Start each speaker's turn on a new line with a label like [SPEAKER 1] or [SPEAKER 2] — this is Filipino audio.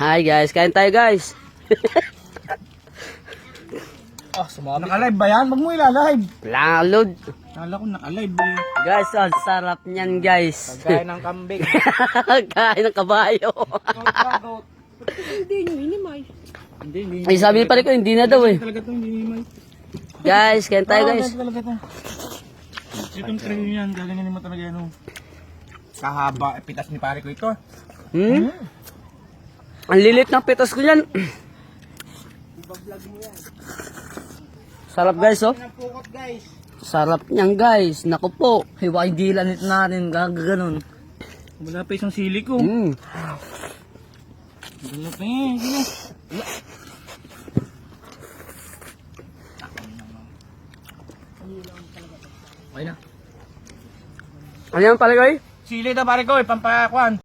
[SPEAKER 1] Hi guys, kain tayo guys.
[SPEAKER 2] Ah, sumama. Naka-live ba yan? Wag mo ila-live.
[SPEAKER 1] Load.
[SPEAKER 2] Kala ko naka-live eh.
[SPEAKER 1] Guys, ang sarap niyan guys.
[SPEAKER 2] Kagaya ng kambing.
[SPEAKER 1] Kain ng kabayo.
[SPEAKER 2] Hindi nyo inimay. Hindi.
[SPEAKER 1] Ay, sabi pa rin ko, hindi na daw eh.
[SPEAKER 2] Talaga to, hindi inimay.
[SPEAKER 1] Guys, kain tayo guys.
[SPEAKER 2] Talaga to. Itong tray yan, gaganyanin mo talaga yan. Kahaba, pitas ni pare ko ito.
[SPEAKER 1] Ang lilit ng pitos ko yan. Sarap guys oh.
[SPEAKER 2] Pukot guys.
[SPEAKER 1] Sarap niyan guys. Naku po. Hiway dilan ito natin. Gaganon.
[SPEAKER 2] Wala pa isang sili ko. Wala pa eh. Sige. Okay na.
[SPEAKER 1] Ano yan pala guys?
[SPEAKER 2] Sili na pare ko, pampakuan.